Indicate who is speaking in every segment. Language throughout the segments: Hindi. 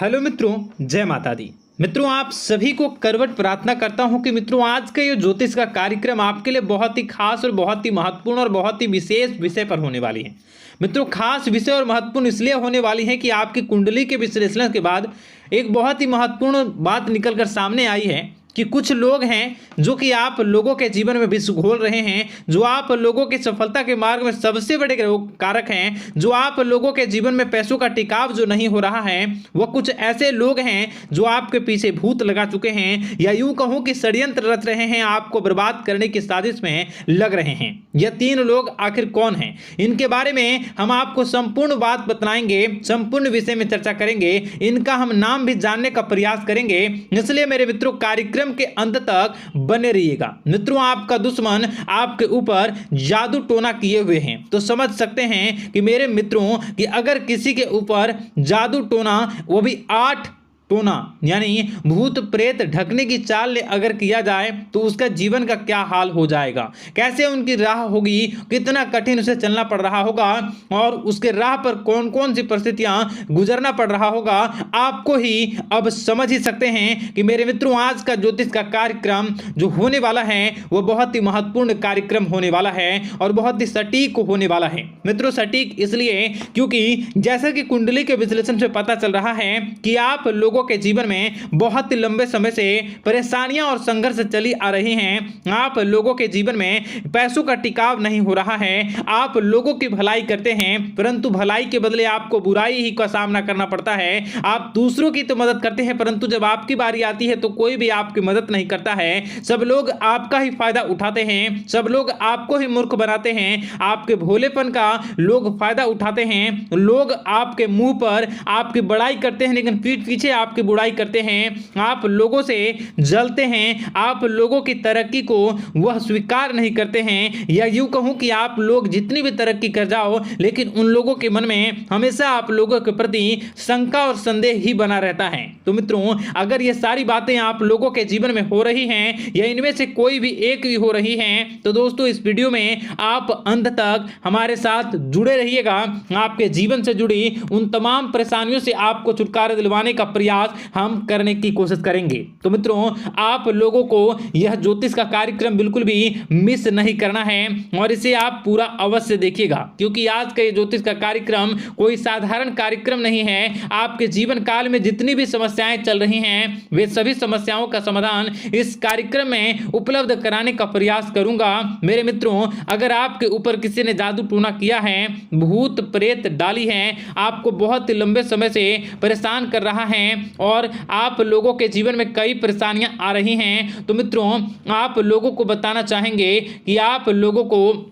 Speaker 1: हेलो मित्रों, जय माता दी। मित्रों, आप सभी को करवट प्रार्थना करता हूं कि मित्रों आज का ये ज्योतिष का कार्यक्रम आपके लिए बहुत ही खास और बहुत ही महत्वपूर्ण और बहुत ही विशेष विषय पर होने वाली है। मित्रों, खास विषय और महत्वपूर्ण इसलिए होने वाली है कि आपकी कुंडली के विश्लेषण के बाद एक बहुत ही महत्वपूर्ण बात निकलकर सामने आई है कि कुछ लोग हैं जो कि आप लोगों के जीवन में विष घोल रहे हैं, जो आप लोगों की सफलता के मार्ग में सबसे बड़े कारक हैं, जो आप लोगों के जीवन में पैसों का टिकाव जो नहीं हो रहा है, वह कुछ ऐसे लोग हैं जो आपके पीछे भूत लगा चुके हैं या यूं कहूं कि षड्यंत्र रच रहे हैं, आपको बर्बाद करने की साजिश में लग रहे हैं। यह तीन लोग आखिर कौन हैं, इनके बारे में हम आपको संपूर्ण बात बताएंगे, संपूर्ण विषय में चर्चा करेंगे, इनका हम नाम भी जानने का प्रयास करेंगे। इसलिए मेरे मित्रों, कार्यक्रम के अंत तक बने रहिएगा। मित्रों, आपका दुश्मन आपके ऊपर जादू टोना किए हुए हैं, तो समझ सकते हैं कि मेरे मित्रों कि अगर किसी के ऊपर जादू टोना, वो भी 8 टोना यानी भूत प्रेत ढकने की चाल अगर किया जाए तो उसका जीवन का क्या हाल हो जाएगा, कैसे उनकी राह होगी, कितना कठिन उसे चलना पड़ रहा होगा और उसके राह पर कौन कौन सी परिस्थितियां गुजरना पड़ रहा होगा, आपको ही अब समझ ही सकते हैं कि मेरे मित्रों आज का ज्योतिष का कार्यक्रम जो होने वाला है वह बहुत ही महत्वपूर्ण कार्यक्रम होने वाला है और बहुत ही सटीक होने वाला है। मित्रों, सटीक इसलिए क्योंकि जैसा कि कुंडली के विश्लेषण से पता चल रहा है कि आप लोगों के जीवन में बहुत ही लंबे समय से परेशानियां और संघर्ष चली आ रही हैं। आप लोगों के जीवन में पैसों का टिकाव नहीं हो रहा है। आप लोगों की भलाई करते हैं परंतु भलाई के बदले आपको बुराई ही का सामना करना पड़ता है। आप दूसरों की तो मदद करते हैं परंतु जब आपकी बारी आती है तो कोई भी आपकी मदद नहीं करता है। सब लोग आपका ही फायदा उठाते हैं, सब लोग आपको ही मूर्ख बनाते हैं, आपके भोलेपन का लोग फायदा उठाते हैं। लोग आपके मुंह पर आपकी बड़ाई करते हैं लेकिन पीठ पीछे आपकी बुराई करते हैं। आप लोगों से जलते हैं, आप लोगों की तरक्की को वह स्वीकार नहीं करते हैं, या यूं कहूं कि आप लोग जितनी भी तरक्की कर जाओ लेकिन उन लोगों के मन में हमेशा आप लोगों के प्रति शंका और संदेह ही बना रहता है। तो मित्रों, अगर ये सारी बातें आप लोगों के जीवन में हो रही हैं या इनमें से कोई भी एक भी हो रही हैं तो दोस्तों इस वीडियो में आप अंत तक हमारे साथ जुड़े रहिएगा। आपके जीवन से जुड़ी उन तमाम परेशानियों से आपको छुटकारा दिलवाने का प्रयास हम करने की कोशिश करेंगे। तो मित्रों, आप लोगों को यह ज्योतिष का कार्यक्रम बिल्कुल भी मिस नहीं करना है और इसे आप पूरा अवश्य देखिएगा क्योंकि आज का ये ज्योतिष का कार्यक्रम कोई साधारण कार्यक्रम नहीं है। आपके जीवन काल में जितनी भी समस्याएं चल रही हैं वे सभी समस्याओं का समाधान इस कार्यक्रम में उपलब्ध कराने का प्रयास करूंगा। मेरे मित्रों, अगर आपके ऊपर किसी ने जादू टोना किया है, भूत प्रेत डाली है, आपको बहुत ही लंबे समय से परेशान कर रहा है और आप लोगों के जीवन में कई परेशानियां आ रही हैं, तो मित्रों आप लोगों को बताना चाहेंगे कि आप लोगों को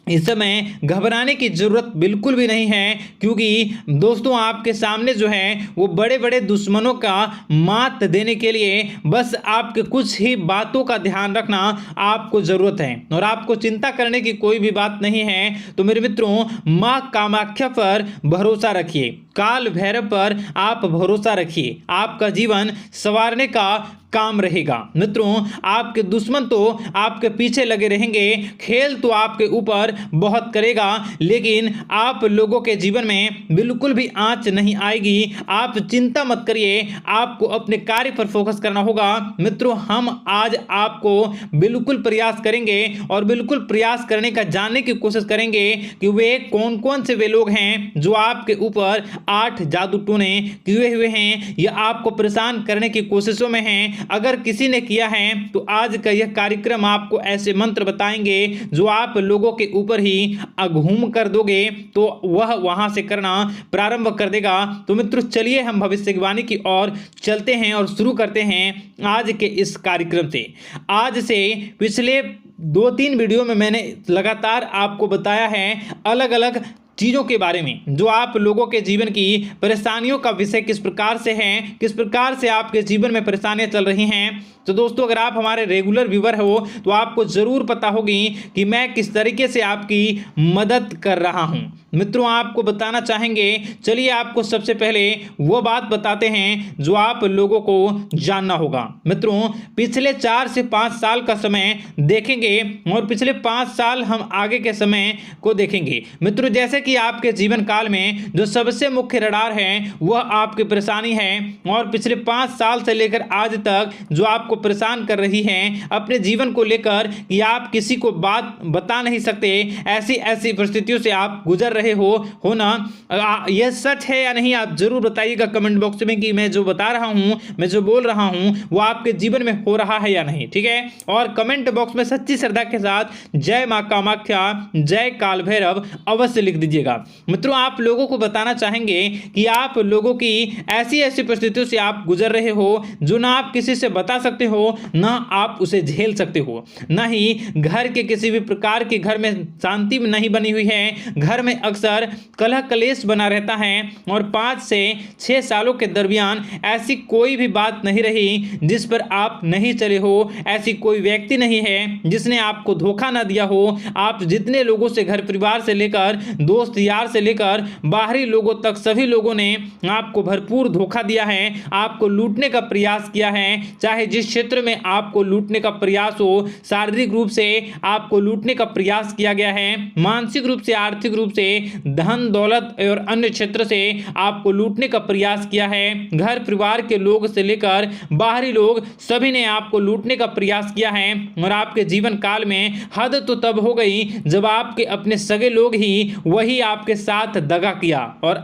Speaker 1: इस समय घबराने की जरूरत बिल्कुल भी नहीं है क्योंकि दोस्तों आपके सामने जो है वो बड़े बड़े दुश्मनों का मात देने के लिए बस आपके कुछ ही बातों का ध्यान रखना आपको जरूरत है और आपको चिंता करने की कोई भी बात नहीं है। तो मेरे मित्रों, मां कामाख्या पर भरोसा रखिए, काल भैरव पर आप भरोसा रखिए, आपका जीवन संवारने का काम रहेगा। मित्रों, आपके दुश्मन तो आपके पीछे लगे रहेंगे, खेल तो आपके ऊपर बहुत करेगा लेकिन आप लोगों के जीवन में बिल्कुल भी आंच नहीं आएगी। आप चिंता मत करिए, आपको अपने कार्य पर फोकस करना होगा। मित्रों, हम आज आपको बिल्कुल प्रयास करेंगे और बिल्कुल प्रयास करने का जानने की कोशिश करेंगे कि वे कौन कौन से वे लोग हैं जो आपके ऊपर 8 जादू टोने किए हुए हैं या आपको परेशान करने की कोशिशों में हैं। अगर किसी ने किया है तो आज का यह कार्यक्रम आपको ऐसे मंत्र बताएंगे जो आप लोगों के ऊपर ही अघूम कर दोगे तो वह वहां से करना प्रारंभ कर देगा। तो मित्रों, चलिए हम भविष्यवाणी की ओर चलते हैं और शुरू करते हैं आज के इस कार्यक्रम से। आज से पिछले 2-3 वीडियो में मैंने लगातार आपको बताया है अलग अलग चीज़ों के बारे में जो आप लोगों के जीवन की परेशानियों का विषय किस प्रकार से है, किस प्रकार से आपके जीवन में परेशानियां चल रही हैं। तो दोस्तों, अगर आप हमारे रेगुलर व्यूवर हो तो आपको ज़रूर पता होगी कि मैं किस तरीके से आपकी मदद कर रहा हूं। मित्रों, आपको बताना चाहेंगे, चलिए आपको सबसे पहले वो बात बताते हैं जो आप लोगों को जानना होगा। मित्रों, पिछले 4 से 5 साल का समय देखेंगे और पिछले 5 साल हम आगे के समय को देखेंगे। मित्रों, जैसे कि आपके जीवन काल में जो सबसे मुख्य रडार है वह आपकी परेशानी है, और पिछले 5 साल से लेकर आज तक जो आपको परेशान कर रही है अपने जीवन को लेकर कि आप किसी को बात बता नहीं सकते, ऐसी ऐसी परिस्थितियों से आप गुजर रहे हो ना। यह सच है या नहीं, आप जरूर बताइएगा कमेंट बॉक्स में कि मैं जो बता रहा हूं, मैं जो बोल रहा हूं वो आपके जीवन में हो रहा है या नहीं, ठीक है। और कमेंट बॉक्स में सच्ची श्रद्धा के साथ जय मां कामाख्या, जय काल भैरव अवश्य लिख दीजिएगा। मित्रों, आप लोगों को बताना चाहेंगे कि आप लोगों की ऐसी ऐसी परिस्थितियों से आप गुजर रहे हो जो ना आप किसी से बता सकते हो, ना आप उसे झेल सकते हो, ना ही घर के किसी भी प्रकार के घर में शांति नहीं बनी हुई है। घर में अक्सर कलह कलेश बना रहता है, और 5 से 6 सालों के दरमियान ऐसी कोई भी बात नहीं रही जिस पर आप नहीं चले हो, ऐसी कोई व्यक्ति नहीं है जिसने आपको धोखा ना दिया हो। आप जितने लोगों से, घर परिवार से लेकर दोस्त यार से लेकर बाहरी लोगों तक, सभी लोगों ने आपको भरपूर धोखा दिया है, आपको लूटने का प्रयास किया है। चाहे जिस क्षेत्र में आपको लूटने का प्रयास हो, शारीरिक रूप से आपको लूटने का प्रयास किया गया है, मानसिक रूप से, आर्थिक रूप से, धन दौलत और अन्य क्षेत्र से आपको लूटने का प्रयास किया है। घर परिवार के लोग से लेकर बाहरी लोग सभी ने आपको लूटने का प्रयास किया है, और आपके जीवन काल में हद तो तब हो गई जब आपके अपने सगे लोग ही वही आपके साथ दगा किया, और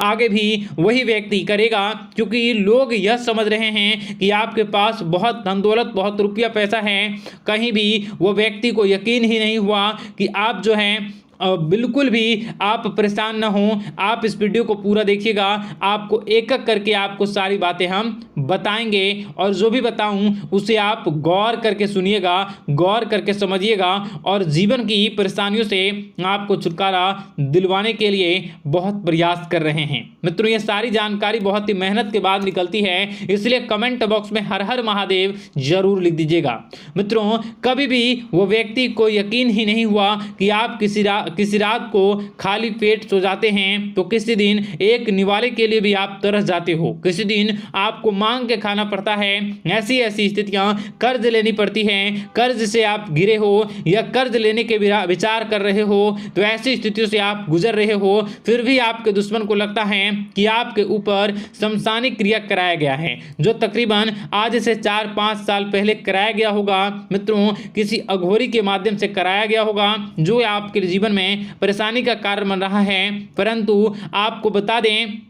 Speaker 1: आगे भी वही व्यक्ति करेगा, क्योंकि लोग यह समझ रहे हैं कि आपके पास बहुत धन दौलत, बहुत रुपया पैसा है। कहीं भी वो व्यक्ति को यकीन ही नहीं हुआ कि आप जो है बिल्कुल भी आप परेशान ना हो। आप इस वीडियो को पूरा देखिएगा, आपको एक एक करके आपको सारी बातें हम बताएंगे, और जो भी बताऊं उसे आप गौर करके सुनिएगा, गौर करके समझिएगा, और जीवन की परेशानियों से आपको छुटकारा दिलवाने के लिए बहुत प्रयास कर रहे हैं। मित्रों, ये सारी जानकारी बहुत ही मेहनत के बाद निकलती है, इसलिए कमेंट बॉक्स में हर हर महादेव जरूर लिख दीजिएगा। मित्रों, कभी भी वो व्यक्ति को यकीन ही नहीं हुआ कि आप किसी रात को खाली पेट सो जाते हैं, तो किसी दिन एक निवाले के लिए भी आप तरस जाते हो, किसी दिन आपको मांग के खाना पड़ता है। ऐसी ऐसी स्थितियां, कर्ज लेनी पड़ती हैं, कर्ज से आप घिरे हो या कर्ज लेने के विचार कर रहे हो, तो ऐसी स्थितियों से आप गुजर रहे हो। फिर भी आपके दुश्मन को लगता है कि आपके ऊपर शमशानी क्रिया कराया गया है, जो तकरीबन आज से 4-5 साल पहले कराया गया होगा। मित्रों, किसी अघोरी के माध्यम से कराया गया होगा, जो आपके जीवन में परेशानी का कारण बन रहा है। परंतु आपको बता दें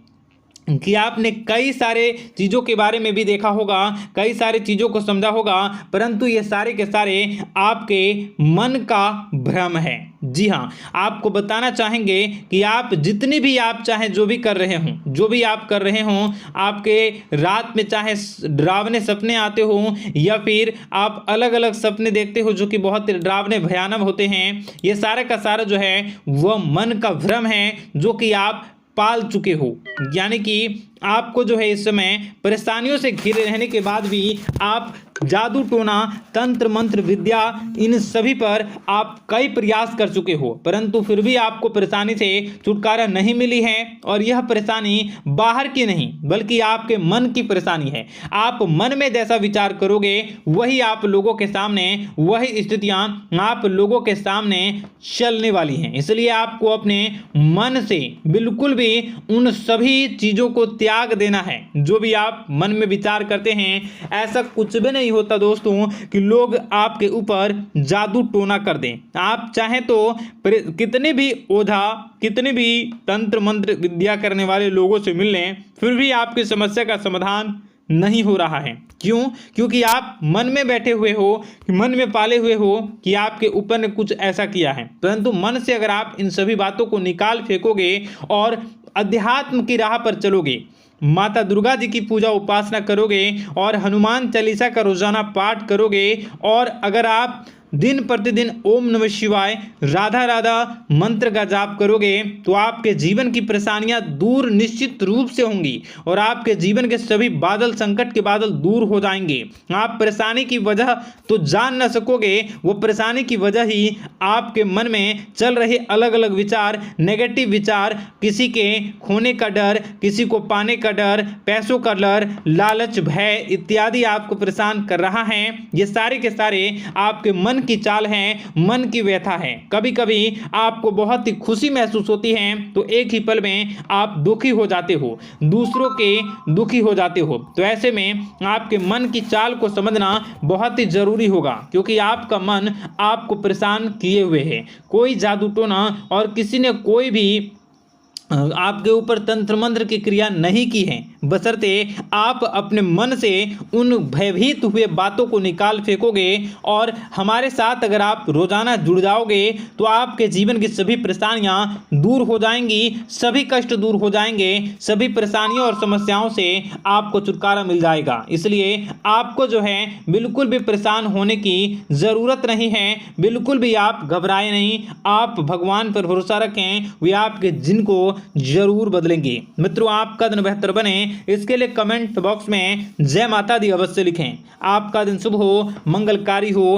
Speaker 1: कि आपने कई सारे चीज़ों के बारे में भी देखा होगा, कई सारी चीज़ों को समझा होगा, परंतु ये सारे के सारे आपके मन का भ्रम है। जी हाँ, आपको बताना चाहेंगे कि आप जितनी भी आप चाहे जो भी कर रहे हों, जो भी आप कर रहे हों, आपके रात में चाहे डरावने सपने आते हों या फिर आप अलग अलग सपने देखते हो जो कि बहुत डरावने भयानक होते हैं, ये सारे का सारा जो है वह मन का भ्रम है जो कि आप पाल चुके हो। यानी कि आपको जो है इस समय परेशानियों से घिरे रहने के बाद भी आप जादू टोना, तंत्र मंत्र विद्या, इन सभी पर आप कई प्रयास कर चुके हो, परंतु फिर भी आपको परेशानी से छुटकारा नहीं मिली है। और यह परेशानी बाहर की नहीं बल्कि आपके मन की परेशानी है। आप मन में जैसा विचार करोगे वही आप लोगों के सामने, वही स्थितियां आप लोगों के सामने चलने वाली हैं। इसलिए आपको अपने मन से बिल्कुल भी उन सभी चीज़ों को त्याग देना है जो भी आप मन में विचार करते हैं। ऐसा कुछ भी नहीं होता दोस्तों कि लोग आपके ऊपर जादू टोना कर दें। आप चाहें तो कितने भी ओझा, कितने भी तंत्र मंत्र विद्या करने वाले लोगों से मिल लें, फिर भी आपकी समस्या का समाधान नहीं हो रहा है। क्यों? क्योंकि आप मन में बैठे हुए हो, मन में पाले हुए हो कि आपके ऊपर ने कुछ ऐसा किया है। परंतु मन से अगर आप इन सभी बातों को निकाल फेंकोगे और अध्यात्म की राह पर चलोगे, माता दुर्गा जी की पूजा उपासना करोगे और हनुमान चालीसा का रोजाना पाठ करोगे, और अगर आप दिन प्रतिदिन ओम नमः शिवाय, राधा राधा मंत्र का जाप करोगे, तो आपके जीवन की परेशानियां दूर निश्चित रूप से होंगी और आपके जीवन के सभी बादल, संकट के बादल दूर हो जाएंगे। आप परेशानी की वजह तो जान न सकोगे, वो परेशानी की वजह ही आपके मन में चल रहे अलग अलग विचार, नेगेटिव विचार, किसी के खोने का डर, किसी को पाने का डर, पैसों का डर, लालच, भय इत्यादि आपको परेशान कर रहा है। ये सारे के सारे आपके मन मन की चाल है, मन की व्यथा है। कभी कभी आपको बहुत ही खुशी महसूस होती है तो एक ही पल में आप दुखी हो जाते हो, दूसरों के दुखी हो जाते हो। तो ऐसे में आपके मन की चाल को समझना बहुत ही जरूरी होगा, क्योंकि आपका मन आपको परेशान किए हुए है। कोई जादू टोना और किसी ने कोई भी आपके ऊपर तंत्र मंत्र की क्रिया नहीं की है, बशर्ते आप अपने मन से उन भयभीत हुए बातों को निकाल फेंकोगे। और हमारे साथ अगर आप रोजाना जुड़ जाओगे तो आपके जीवन की सभी परेशानियां दूर हो जाएंगी, सभी कष्ट दूर हो जाएंगे, सभी परेशानियों और समस्याओं से आपको छुटकारा मिल जाएगा। इसलिए आपको जो है बिल्कुल भी परेशान होने की ज़रूरत नहीं है, बिल्कुल भी आप घबराए नहीं। आप भगवान पर भरोसा रखें, वे आपके जिन को जरूर बदलेंगे। मित्रों, आपका दिन बेहतर बने इसके लिए कमेंट बॉक्स में जय माता दी अवश्य लिखें। आपका दिन शुभ हो, मंगलकारी हो।